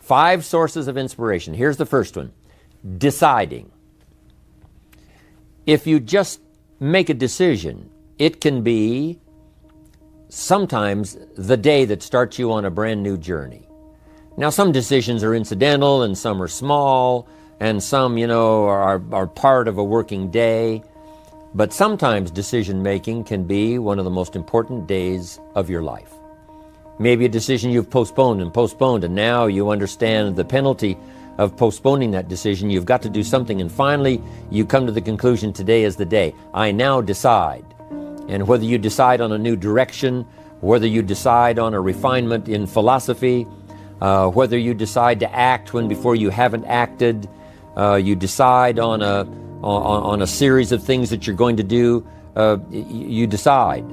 5 sources of inspiration. Here's the first one. Deciding. If you just make a decision, it can be sometimes the day that starts you on a brand new journey. Now, some decisions are incidental and some are small and some, are part of a working day. But sometimes decision making can be one of the most important days of your life. Maybe a decision you've postponed, and now you understand the penalty of postponing that decision. You've got to do something, and finally you come to the conclusion, today is the day. I now decide. And whether you decide on a new direction, whether you decide on a refinement in philosophy, whether you decide to act when before you haven't acted, you decide on a series of things that you're going to do, you decide.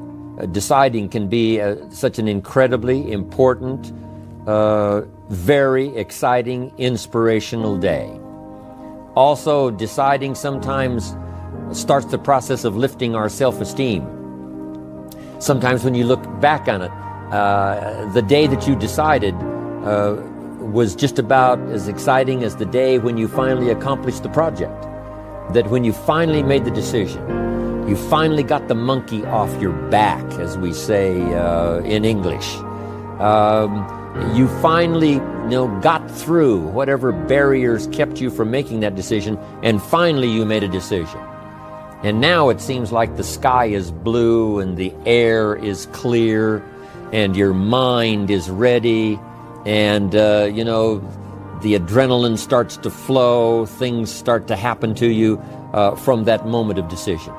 Deciding can be such an incredibly important, very exciting, inspirational day. Also, deciding sometimes starts the process of lifting our self-esteem. Sometimes when you look back on it, the day that you decided was just about as exciting as the day when you finally accomplished the project. That when you finally made the decision, you finally got the monkey off your back, as we say in English. You finally got through whatever barriers kept you from making that decision, and finally you made a decision. And now it seems like the sky is blue and the air is clear and your mind is ready, and the adrenaline starts to flow, things start to happen to you from that moment of decision.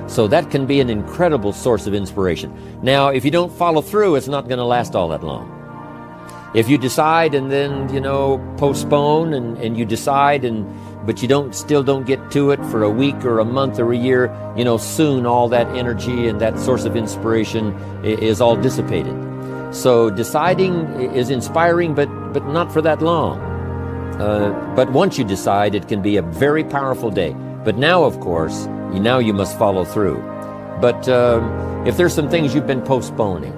So that can be an incredible source of inspiration. Now, if you don't follow through, it's not going to last all that long. If you decide and then, postpone and you decide, but you still don't get to it for a week or a month or a year, soon all that energy and that source of inspiration is all dissipated. So deciding is inspiring, but not for that long. But once you decide, it can be a very powerful day. But now, of course, you must follow through. But if there's some things you've been postponing,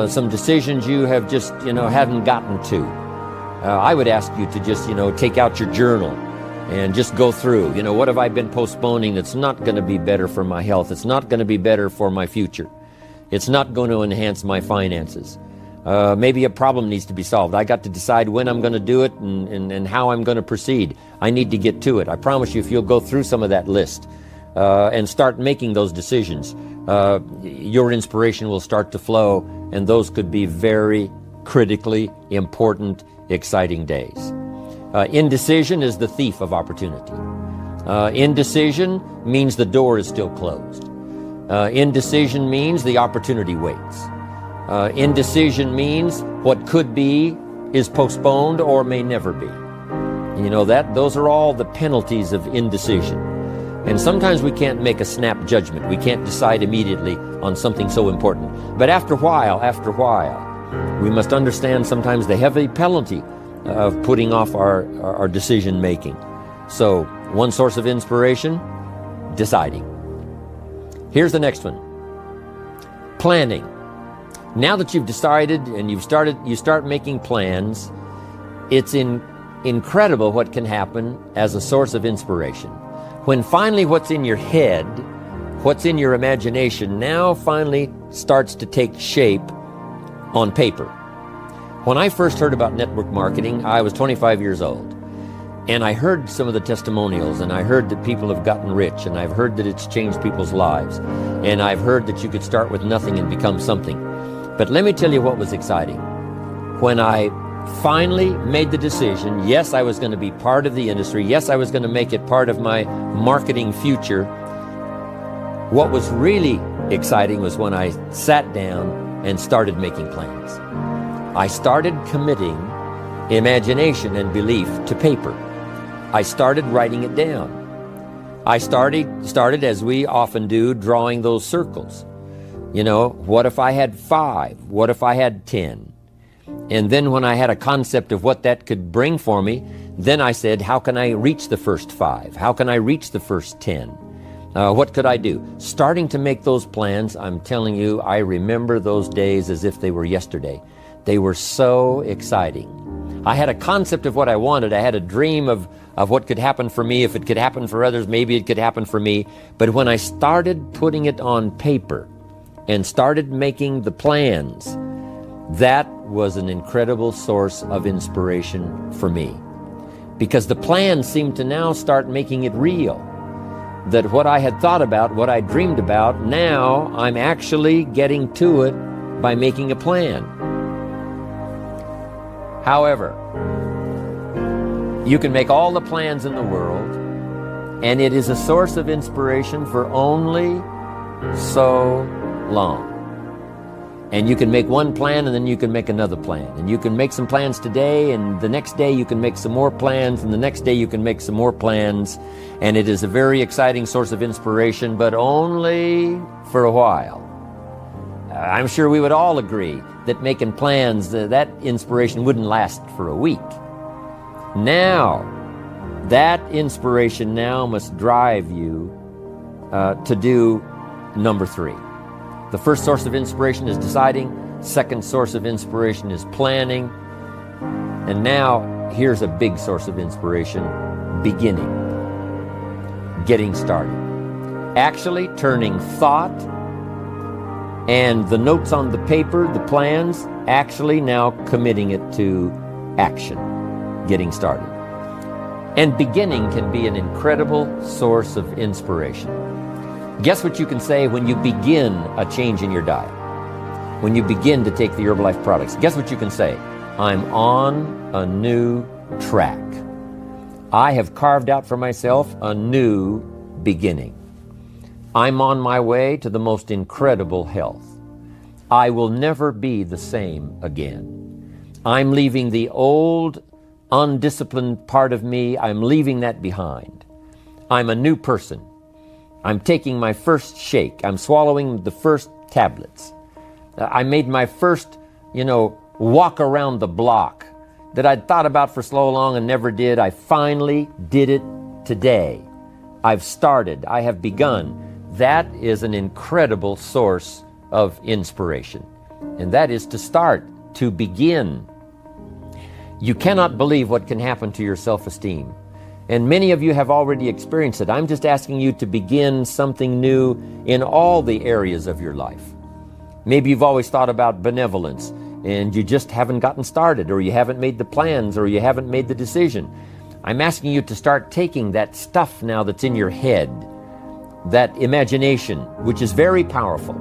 some decisions you have just, haven't gotten to, I would ask you to just, take out your journal and just go through, what have I been postponing that's not going to be better for my health? It's not going to be better for my future. It's not going to enhance my finances. Maybe a problem needs to be solved. I got to decide when I'm going to do it and how I'm going to proceed. I need to get to it. I promise you, if you'll go through some of that list and start making those decisions, your inspiration will start to flow, and those could be very critically important, exciting days. Indecision is the thief of opportunity. Indecision means the door is still closed. Indecision means the opportunity waits. Indecision means what could be is postponed or may never be. Those are all the penalties of indecision. And sometimes we can't make a snap judgment. We can't decide immediately on something so important. But after a while, we must understand sometimes the heavy penalty of putting off our decision making. So, one source of inspiration, deciding. Here's the next one. Planning. Now that you've decided and you start making plans, it's incredible what can happen as a source of inspiration. When finally what's in your head, what's in your imagination, now finally starts to take shape on paper. When I first heard about network marketing, I was 25 years old. And I heard some of the testimonials, and I heard that people have gotten rich, and I've heard that it's changed people's lives. And I've heard that you could start with nothing and become something. But let me tell you what was exciting. When I finally made the decision, yes, I was going to be part of the industry, yes, I was going to make it part of my marketing future, what was really exciting was when I sat down and started making plans. I started committing imagination and belief to paper. I started writing it down. I started, as we often do, drawing those circles. What if I had 5? What if I had 10? And then when I had a concept of what that could bring for me, then I said, how can I reach the first 5? How can I reach the first 10? What could I do? Starting to make those plans, I'm telling you, I remember those days as if they were yesterday. They were so exciting. I had a concept of what I wanted. I had a dream of what could happen for me. If it could happen for others, maybe it could happen for me. But when I started putting it on paper and started making the plans, that was an incredible source of inspiration for me. Because the plans seemed to now start making it real. That what I had thought about, what I dreamed about, now I'm actually getting to it by making a plan. However, you can make all the plans in the world, and it is a source of inspiration for only so long. And you can make one plan, and then you can make another plan. And you can make some plans today, and the next day you can make some more plans, and the next day you can make some more plans. And it is a very exciting source of inspiration, but only for a while. I'm sure we would all agree that making plans, that inspiration wouldn't last for a week. Now, that inspiration now must drive you to do number 3. The first source of inspiration is deciding. Second source of inspiration is planning. And now, here's a big source of inspiration: beginning. Getting started. Actually turning thought and the notes on the paper, the plans, actually now committing it to action. Getting started. And beginning can be an incredible source of inspiration. Guess what you can say when you begin a change in your diet? When you begin to take the Herbalife products, guess what you can say? I'm on a new track. I have carved out for myself a new beginning. I'm on my way to the most incredible health. I will never be the same again. I'm leaving the old, undisciplined part of me. I'm leaving that behind. I'm a new person. I'm taking my first shake. I'm swallowing the first tablets. I made my first, walk around the block that I'd thought about for so long and never did. I finally did it today. I've started. I have begun. That is an incredible source of inspiration. And that is to start, to begin. You cannot believe what can happen to your self-esteem. And many of you have already experienced it. I'm just asking you to begin something new in all the areas of your life. Maybe you've always thought about benevolence and you just haven't gotten started, or you haven't made the plans, or you haven't made the decision. I'm asking you to start taking that stuff now that's in your head, that imagination, which is very powerful.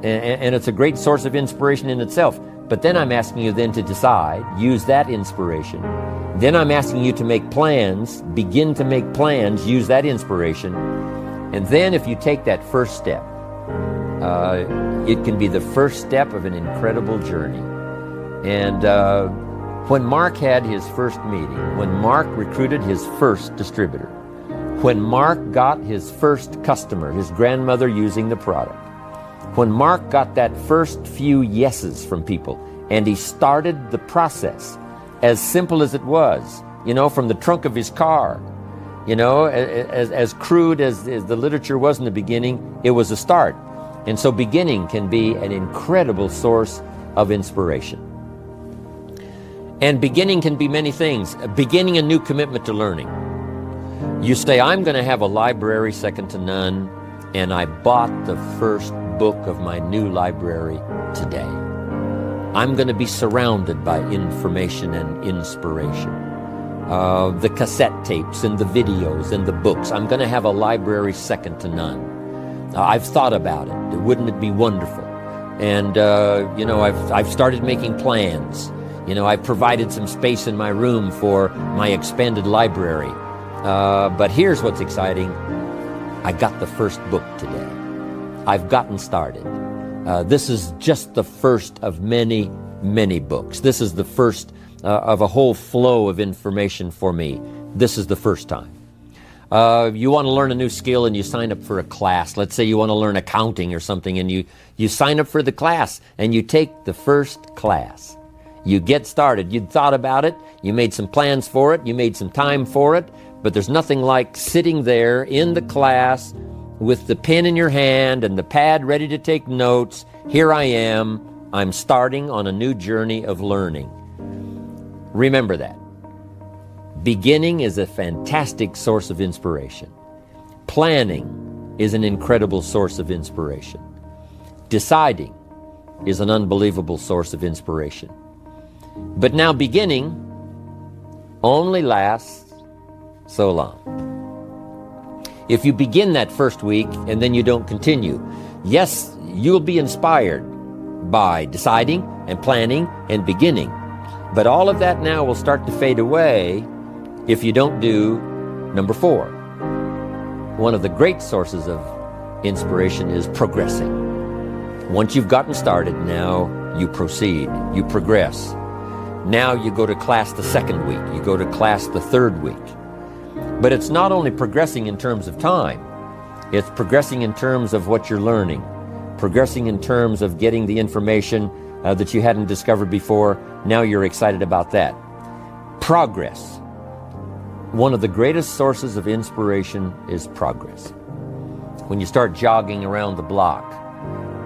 And it's a great source of inspiration in itself. But then I'm asking you then to decide, use that inspiration. Then I'm asking you to make plans, begin to make plans, use that inspiration. And then if you take that first step, it can be the first step of an incredible journey. And when Mark had his first meeting, when Mark recruited his first distributor, when Mark got his first customer, his grandmother using the product, when Mark got that first few yeses from people, and he started the process, as simple as it was, from the trunk of his car, as crude as the literature was in the beginning, it was a start. And so beginning can be an incredible source of inspiration. And beginning can be many things. Beginning a new commitment to learning. You say, I'm going to have a library second to none, and I bought the first book of my new library today. I'm going to be surrounded by information and inspiration. The cassette tapes and the videos and the books. I'm going to have a library second to none. I've thought about it. Wouldn't it be wonderful? And, I've started making plans. I've provided some space in my room for my expanded library. But here's what's exciting. I got the first book today. I've gotten started. This is just the first of many, many books. This is the first of a whole flow of information for me. This is the first time. You want to learn a new skill and you sign up for a class. Let's say you want to learn accounting or something, and you sign up for the class and you take the first class. You get started. You'd thought about it. You made some plans for it. You made some time for it. But there's nothing like sitting there in the class with the pen in your hand and the pad ready to take notes. Here I am. I'm starting on a new journey of learning. Remember that. Beginning is a fantastic source of inspiration. Planning is an incredible source of inspiration. Deciding is an unbelievable source of inspiration. But now beginning only lasts so long. If you begin that first week and then you don't continue, yes, you'll be inspired by deciding and planning and beginning. But all of that now will start to fade away if you don't do number 4. One of the great sources of inspiration is progressing. Once you've gotten started, now you proceed, you progress. Now you go to class the second week, you go to class the third week. But it's not only progressing in terms of time, it's progressing in terms of what you're learning, progressing in terms of getting the information that you hadn't discovered before. Now you're excited about that. Progress. One of the greatest sources of inspiration is progress. When you start jogging around the block,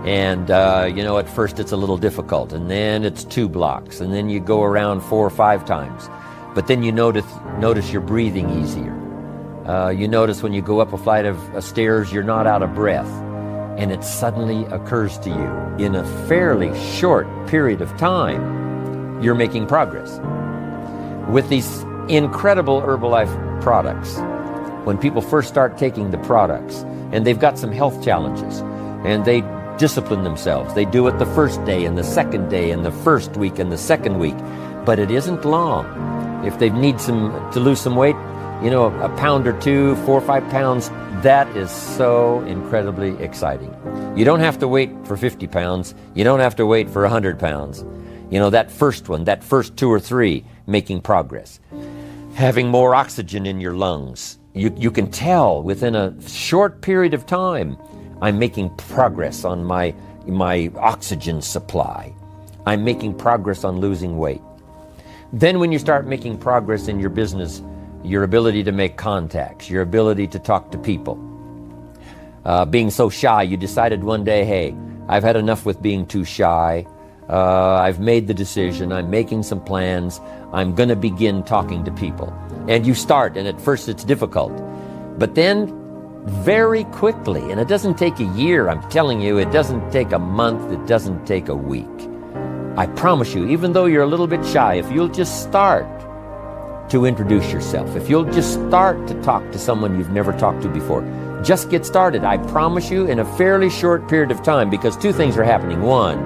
and at first it's a little difficult, and then it's 2 blocks, and then you go around 4 or 5 times. But then you notice you're breathing easier. You notice when you go up a flight of stairs, you're not out of breath. And it suddenly occurs to you, in a fairly short period of time, you're making progress. With these incredible Herbalife products, when people first start taking the products, and they've got some health challenges, and they discipline themselves, they do it the first day, and the second day, and the first week, and the second week, but it isn't long. If they need to lose some weight, a pound or 2, 4 or 5 pounds, that is so incredibly exciting. You don't have to wait for 50 pounds. You don't have to wait for 100 pounds. That first one, that first 2 or 3, making progress. Having more oxygen in your lungs. You can tell within a short period of time, I'm making progress on my oxygen supply. I'm making progress on losing weight. Then when you start making progress in your business, your ability to make contacts, your ability to talk to people. Being so shy, you decided one day, hey, I've had enough with being too shy. I've made the decision. I'm making some plans. I'm going to begin talking to people. And you start, and at first it's difficult. But then very quickly, and it doesn't take a year, I'm telling you, it doesn't take a month, it doesn't take a week. I promise you, even though you're a little bit shy, if you'll just start to introduce yourself, if you'll just start to talk to someone you've never talked to before, just get started. I promise you, in a fairly short period of time, because 2 things are happening. One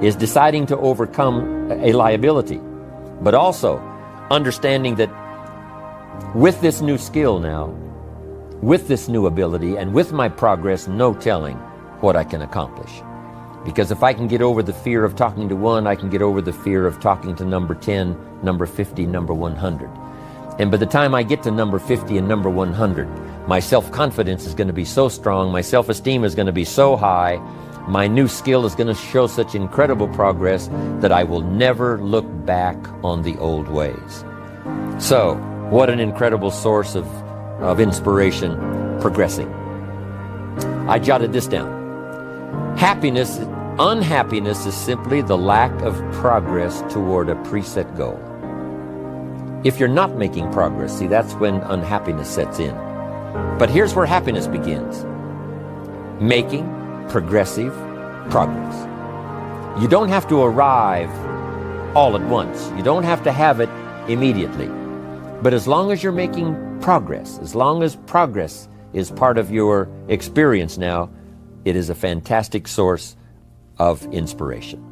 is deciding to overcome a liability, but also understanding that with this new skill now, with this new ability, and with my progress, no telling what I can accomplish. Because if I can get over the fear of talking to one, I can get over the fear of talking to number 10, number 50, number 100. And by the time I get to number 50 and number 100, my self-confidence is going to be so strong, my self-esteem is going to be so high, my new skill is going to show such incredible progress that I will never look back on the old ways. So, what an incredible source of inspiration, progressing. I jotted this down. Unhappiness is simply the lack of progress toward a preset goal. If you're not making progress, see, that's when unhappiness sets in. But here's where happiness begins. Making progressive progress. You don't have to arrive all at once. You don't have to have it immediately. But as long as you're making progress, as long as progress is part of your experience now, it is a fantastic source of inspiration.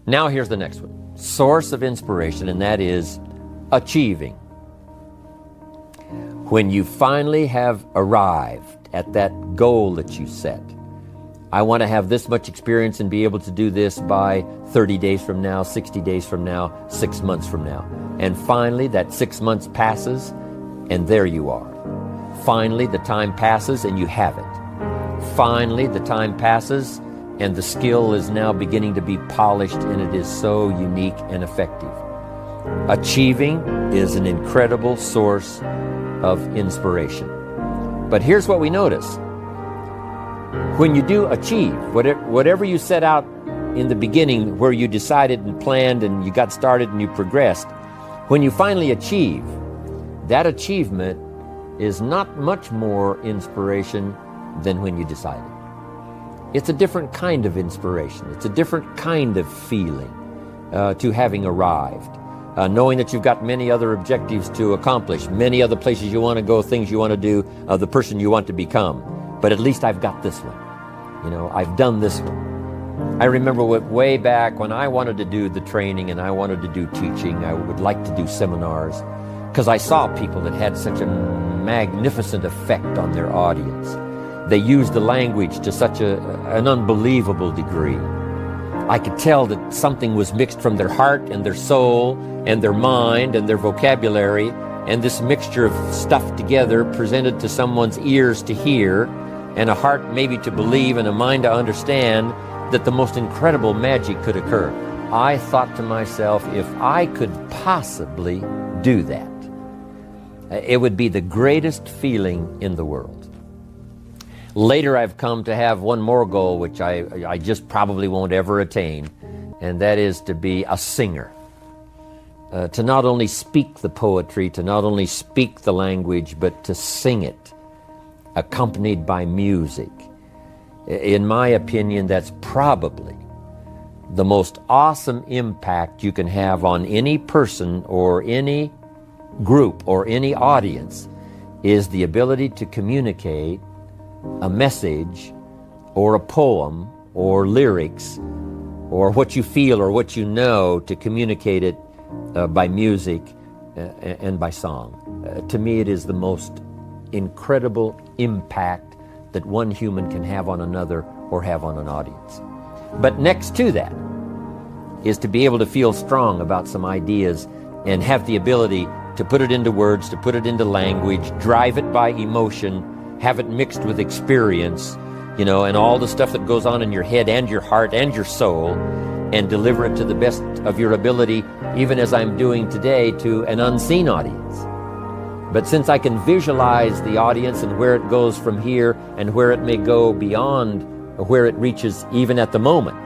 Now here's the next one. Source of inspiration, and that is achieving. When you finally have arrived at that goal that you set, I want to have this much experience and be able to do this by 30 days from now, 60 days from now, 6 months from now. And finally, that 6 months passes, and there you are. Finally, the time passes, and you have it. Finally, the time passes, and the skill is now beginning to be polished, and it is so unique and effective. Achieving is an incredible source of inspiration. But here's what we notice. When you do achieve, whatever you set out in the beginning where you decided and planned and you got started and you progressed, when you finally achieve, that achievement is not much more inspiration than when you decided. It's a different kind of inspiration. It's a different kind of feeling to having arrived. Knowing that you've got many other objectives to accomplish, many other places you want to go, things you want to do, the person you want to become. But at least I've got this one. You know, I've done this one. I remember way back when I wanted to do the training and I wanted to do teaching, I would like to do seminars, because I saw people that had such a magnificent effect on their audience. They used the language to such an unbelievable degree. I could tell that something was mixed from their heart and their soul and their mind and their vocabulary, and this mixture of stuff together presented to someone's ears to hear and a heart maybe to believe and a mind to understand that the most incredible magic could occur. I thought to myself, if I could possibly do that, it would be the greatest feeling in the world. Later, I've come to have one more goal, which I just probably won't ever attain, and that is to be a singer. To not only speak the poetry, to not only speak the language, but to sing it, accompanied by music. In my opinion, that's probably the most awesome impact you can have on any person or any group or any audience, is the ability to communicate a message or a poem or lyrics or what you feel or what you know, to communicate it by music and by song. To me, it is the most incredible impact that one human can have on another or have on an audience. But next to that is to be able to feel strong about some ideas and have the ability to put it into words, to put it into language, drive it by emotion, have it mixed with experience, you know, and all the stuff that goes on in your head and your heart and your soul, and deliver it to the best of your ability, even as I'm doing today, to an unseen audience. But since I can visualize the audience and where it goes from here and where it may go beyond where it reaches even at the moment,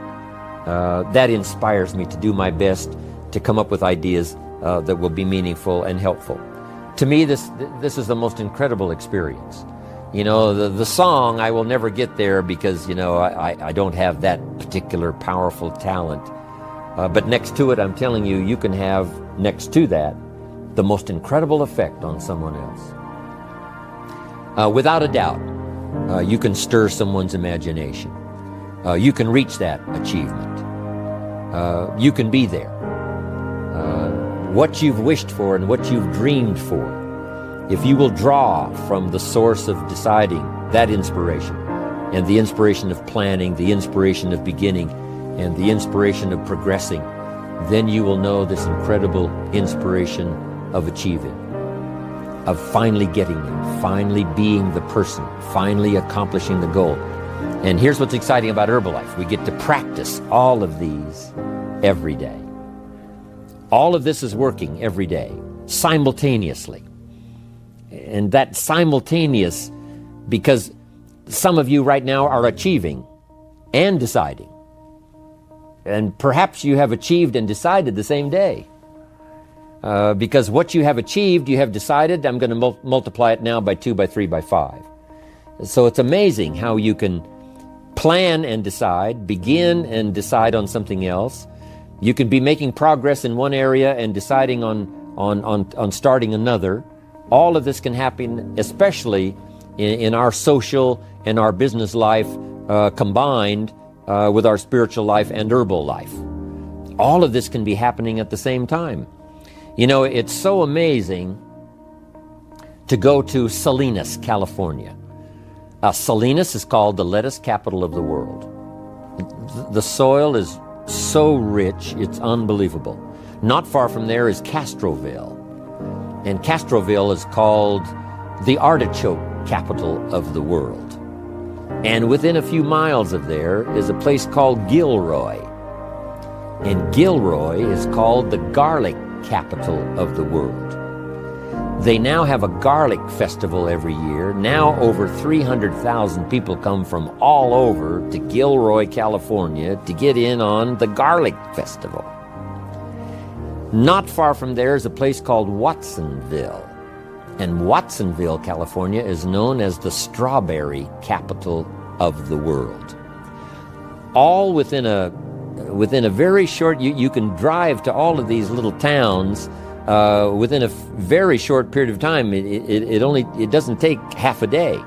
that inspires me to do my best to come up with ideas that will be meaningful and helpful. To me, this is the most incredible experience. You know, the song, I will never get there because, you know, I don't have that particular powerful talent. But next to it, I'm telling you, you can have, next to that, the most incredible effect on someone else. Without a doubt, you can stir someone's imagination. You can reach that achievement. You can be there. What you've wished for and what you've dreamed for, if you will draw from the source of deciding, that inspiration, and the inspiration of planning, the inspiration of beginning, and the inspiration of progressing, then you will know this incredible inspiration of achieving, of finally getting there, finally being the person, finally accomplishing the goal. And here's what's exciting about Herbalife. We get to practice all of these every day. All of this is working every day, simultaneously. And that simultaneous, because some of you right now are achieving and deciding. And perhaps you have achieved and decided the same day. Because what you have achieved, you have decided, I'm going to multiply it now by 2, by 3, by 5. So it's amazing how you can plan and decide, begin and decide on something else. You can be making progress in one area and deciding on starting another. All of this can happen, especially in our social and our business life combined with our spiritual life and herbal life. All of this can be happening at the same time. You know, it's so amazing to go to Salinas, California. Salinas is called the lettuce capital of the world. The soil is so rich, it's unbelievable. Not far from there is Castroville. And Castroville is called the artichoke capital of the world. And within a few miles of there is a place called Gilroy. And Gilroy is called the garlic capital of the world. They now have a garlic festival every year. Now over 300,000 people come from all over to Gilroy, California to get in on the garlic festival. Not far from there is a place called Watsonville. And Watsonville, California is known as the strawberry capital of the world. All within a very short, you can drive to all of these little towns within a very short period of time. It doesn't take half a day.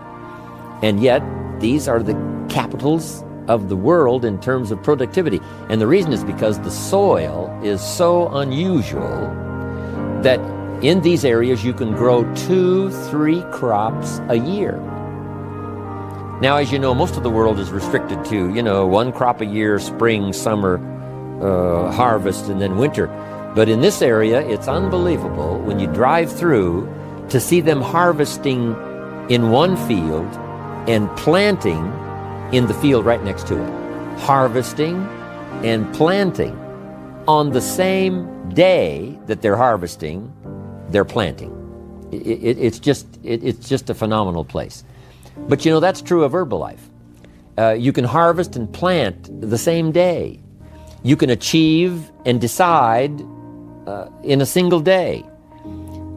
And yet, these are the capitals of the world in terms of productivity. And the reason is because the soil is so unusual that in these areas you can grow 2-3 crops a year. Now, as you know, most of the world is restricted to, one crop a year, spring, summer, harvest, and then winter. But in this area, it's unbelievable when you drive through to see them harvesting in one field and planting in the field right next to it. Harvesting and planting. On the same day that they're harvesting, they're planting. It's just a phenomenal place. But that's true of Herbalife. You can harvest and plant the same day. You can achieve and decide in a single day.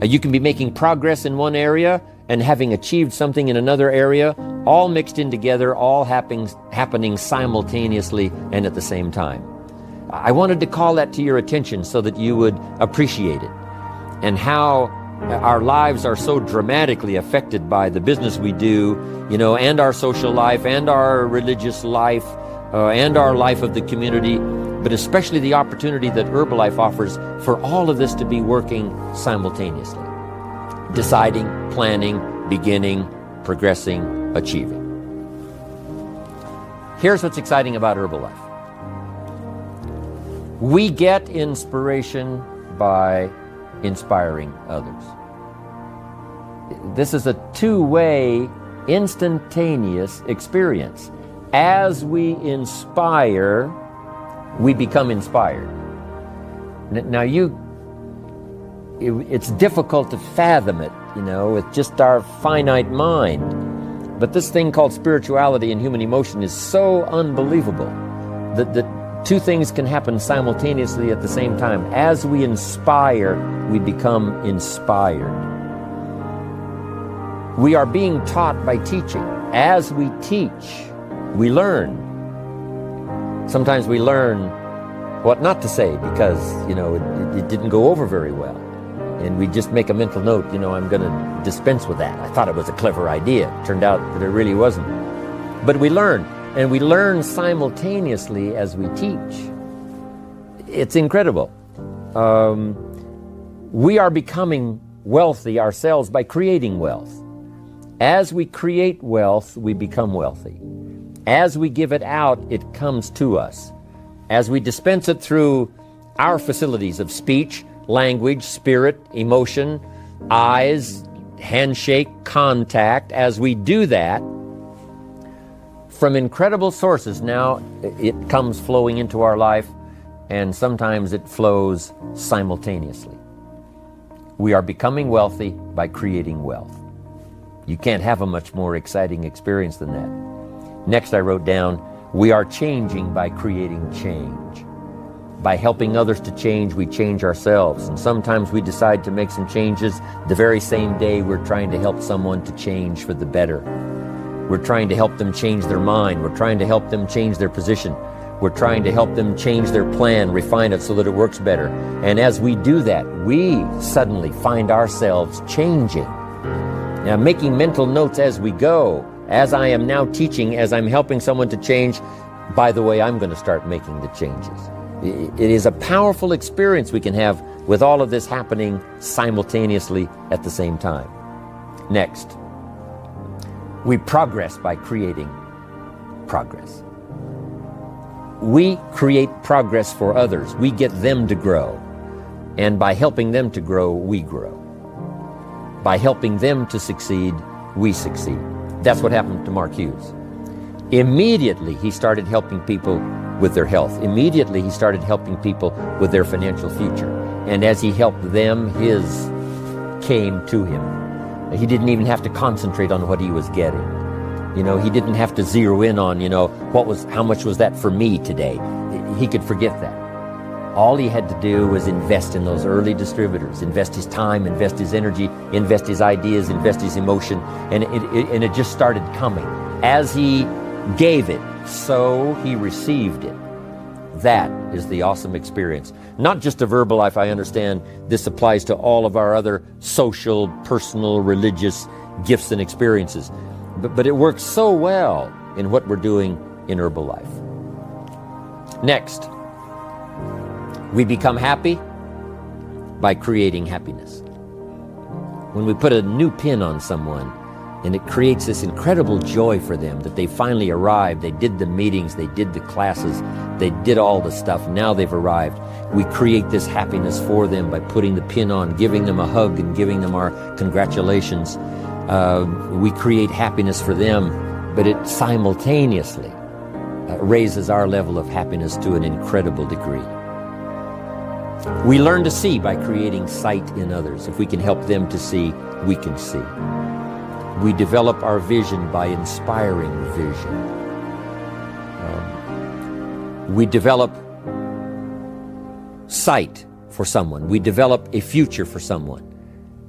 You can be making progress in one area and having achieved something in another area, all mixed in together, all happening simultaneously and at the same time. I wanted to call that to your attention so that you would appreciate it, and how our lives are so dramatically affected by the business we do, and our social life, and our religious life, and our life of the community, but especially the opportunity that Herbalife offers for all of this to be working simultaneously. Deciding, planning, beginning, progressing, achieving. Here's what's exciting about Herbalife. We get inspiration by inspiring others. This is a two-way, instantaneous experience. As we inspire, we become inspired. Now it's difficult to fathom it, with just our finite mind. But this thing called spirituality and human emotion is so unbelievable that two things can happen simultaneously at the same time. As we inspire, we become inspired. We are being taught by teaching. As we teach, we learn. Sometimes we learn what not to say because, it didn't go over very well. And we just make a mental note, I'm going to dispense with that. I thought it was a clever idea. It turned out that it really wasn't. But we learn, and we learn simultaneously as we teach. It's incredible. We are becoming wealthy ourselves by creating wealth. As we create wealth, we become wealthy. As we give it out, it comes to us. As we dispense it through our facilities of speech, language, spirit, emotion, eyes, handshake, contact, as we do that, from incredible sources, now it comes flowing into our life, and sometimes it flows simultaneously. We are becoming wealthy by creating wealth. You can't have a much more exciting experience than that. Next, I wrote down, we are changing by creating change. By helping others to change, we change ourselves. And sometimes we decide to make some changes the very same day we're trying to help someone to change for the better. We're trying to help them change their mind. We're trying to help them change their position. We're trying to help them change their plan, refine it so that it works better. And as we do that, we suddenly find ourselves changing. Now, making mental notes as we go, as I am now teaching, as I'm helping someone to change, by the way, I'm going to start making the changes. It is a powerful experience we can have with all of this happening simultaneously at the same time. Next, we progress by creating progress. We create progress for others. We get them to grow. And by helping them to grow, we grow. By helping them to succeed, we succeed. That's what happened to Mark Hughes. Immediately, he started helping people with their health. Immediately, he started helping people with their financial future. And as he helped them, his came to him. He didn't even have to concentrate on what he was getting. He didn't have to zero in on, how much was that for me today? He could forget that. All he had to do was invest in those early distributors, invest his time, invest his energy, invest his ideas, invest his emotion, and it just started coming. As he gave it, so he received it. That is the awesome experience. Not just a Verbalife, I understand this applies to all of our other social, personal, religious gifts and experiences. But it works so well in what we're doing in Herbalife. Next, we become happy by creating happiness. When we put a new pin on someone, and it creates this incredible joy for them that they finally arrived, they did the meetings, they did the classes, they did all the stuff, now they've arrived. We create this happiness for them by putting the pin on, giving them a hug and giving them our congratulations. We create happiness for them, but it simultaneously raises our level of happiness to an incredible degree. We learn to see by creating sight in others. If we can help them to see, we can see. We develop our vision by inspiring vision. We develop sight for someone. We develop a future for someone.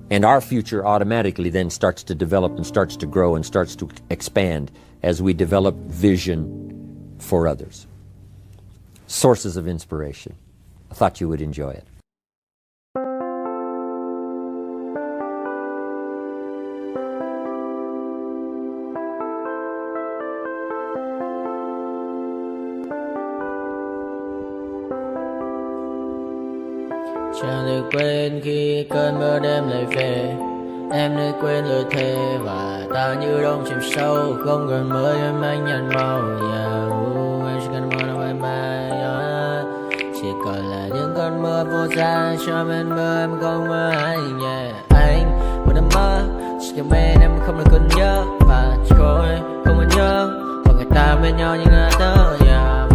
And our future automatically then starts to develop and starts to grow and starts to expand as we develop vision for others. Sources of inspiration. I thought you would enjoy it. Chẳng được quên khi cơn mưa đêm lại về. Em nơi quên lời thề và ta như đông chìm sâu. Không còn mới em anh nhận màu. Em chỉ cần mơ đâu em bay. Chỉ còn là những cơn mưa vô giá. Cho bên mơ em không mơ ai nhẹ. Anh một đêm mơ. Chỉ cần bên em không được cơn nhớ. Và chỉ có em không muốn nhớ. Và người ta bên nhau như ngã tớ.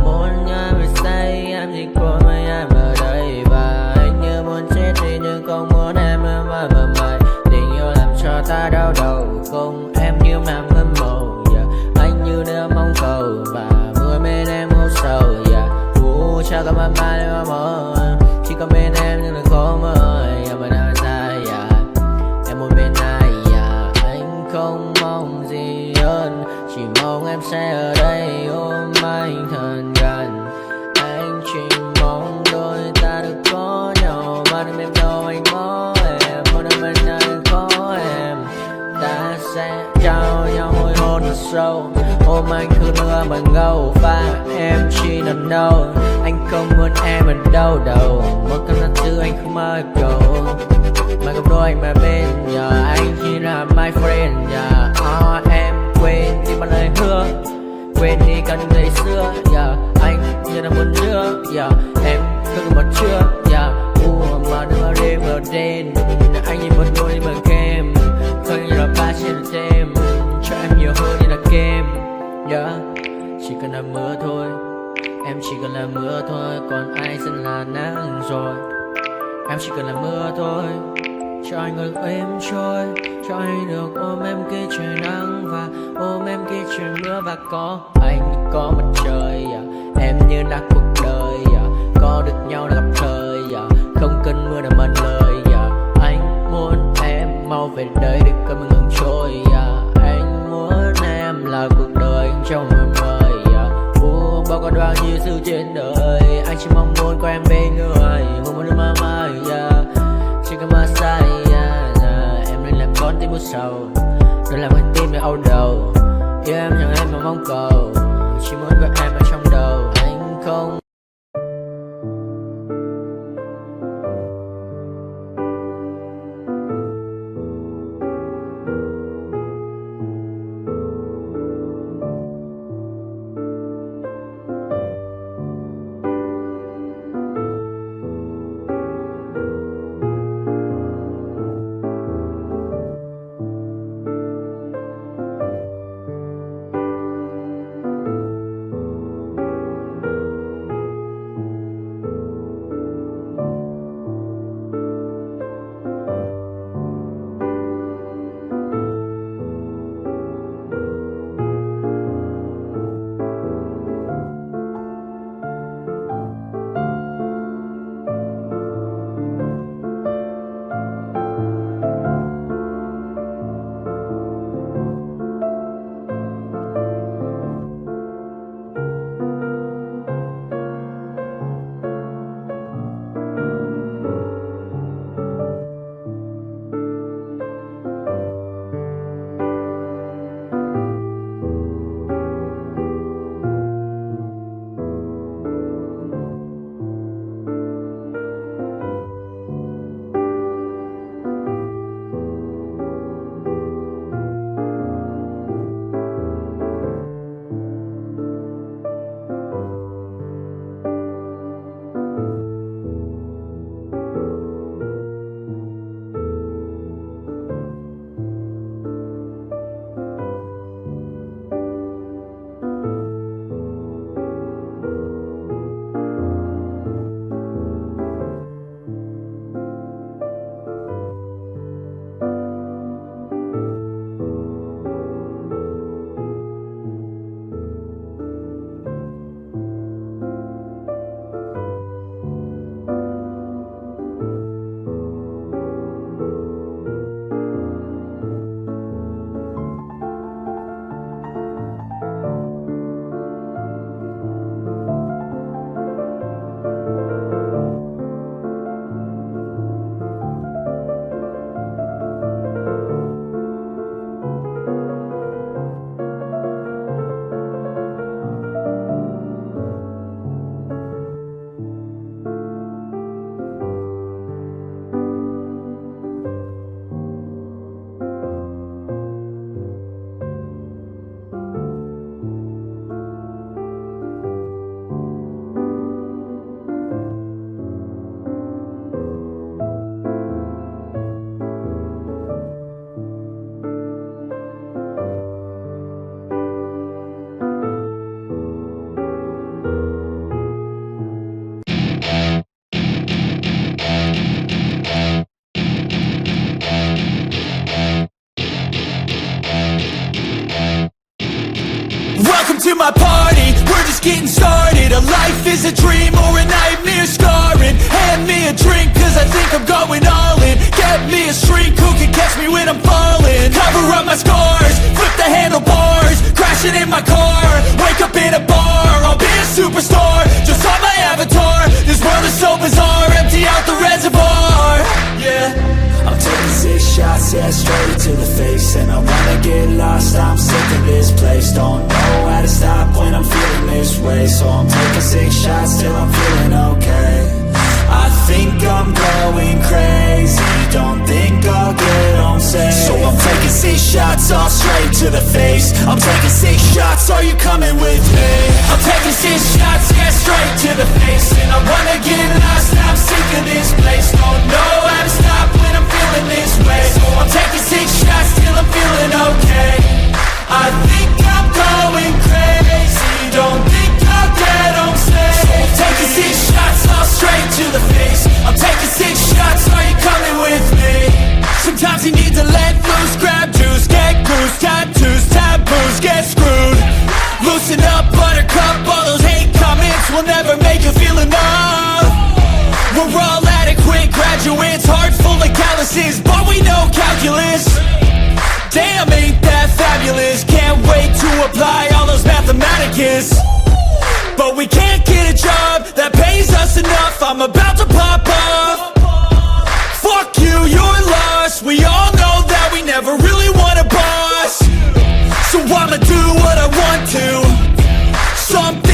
Muốn nhớ về say em chỉ có mấy em ở đây. Và anh như muốn chết đi nhưng không muốn em mơ mày. Tình yêu làm cho ta đau đầu. Không em như làm hâm mộ. Anh như đeo mong cầu. Và mưa bên em ngô sầu. Chắc cả mắt mai em mơ. Chỉ có bên em nhưng đừng khó mơ. Em ở nơi xa em muốn bên ai. Anh không mong gì hơn. Chỉ mong em sẽ ở đây ôm anh thật gần. Anh chỉ mong đôi ta được có nhau. Mà đừng em đâu anh có em. Một đêm bên anh có em. Ta sẽ trao nhau môi hôn thật sâu. Ôm anh cứ mưa bằng gâu. Và em chỉ nằm đâu. Anh không muốn em ở đâu đâu. Một cơn gió thứ anh không mơ cầu. Mà gặp đôi anh mà bên giờ. Anh chỉ là my friend. Em quên đi bao lời hứa. Quên đi cần ngày xưa. Anh như là một đứa. Em cứ một chưa. Mà đêm đêm ở đêm. Anh như một đôi bờ kem. Không như là ba trên thêm. Cho em nhiều hơn như là kem. Chỉ cần là mưa thôi. Em chỉ cần là mưa thôi. Còn ai sẽ là nắng rồi. Em chỉ cần là mưa thôi. Cho anh ngược êm trôi. Cho anh được ôm em kia trời nắng. Và ôm em kia trời mưa. Và có anh có mặt trời. Em như là cuộc đời. Có được nhau là gặp thời. Không cần mưa để mần lời. Anh muốn em mau về đây để cơn mưa ngừng trôi. Anh muốn em là cuộc đời trong mưa mời. Bao con đoan như sự trên đời. Anh chỉ mong muốn có em bên người. Ngủ một đêm mơ mơ. Chỉ cần mơ say. Em nên làm con tim bút sầu. Đừng làm con tim để âu đầu. Yêu em chẳng em mà mong cầu. Chỉ muốn có em ở trong đầu. Anh không. my party, we're just getting started. A life is a dream or a nightmare scarring. Hand me a drink cause I think I'm going all in. Get me a shrink who can catch me when I'm falling. Cover up my scars, flip the handlebars, crashing in my car, wake up in a bar. I'll be a superstar, just on my avatar. This world is so bizarre, empty out the reservoir. Yeah, I'm taking 6 shots, yeah, straight to the face. And I wanna get lost, I'm sick of this place. Don't know how to stop when I'm feeling this way. So I'm taking 6 shots till I'm feeling okay. I think I'm going crazy, don't think I'll get home safe. So I'm taking 6 shots, all straight to the face. I'm taking 6 shots, are you coming with me? I'm taking 6 shots, yeah, straight to the face. And I wanna get lost, I'm sick of this place. Don't know how to stop when I'm feeling this way. So I'm taking 6 shots till I'm feeling okay. I think I'm going crazy, don't think I'll get home safe. So I'm taking 6 shots, all straight to the face. I'm taking 6 shots, are you coming with me? Sometimes you need to let loose, grab juice, get goose, tattoos, taboos, get screwed. Loosen up, buttercup, all those hate comments will never make you feel enough. We're all adequate graduates, heart full of calluses, but we know calculus. Damn, ain't that fabulous? Can't wait to apply all those mathematicus. But we can't get a job that pays us enough. I'm about to pop off. Fuck you, you're lost. We all know that we never really want a boss. So I'ma do what I want to. Something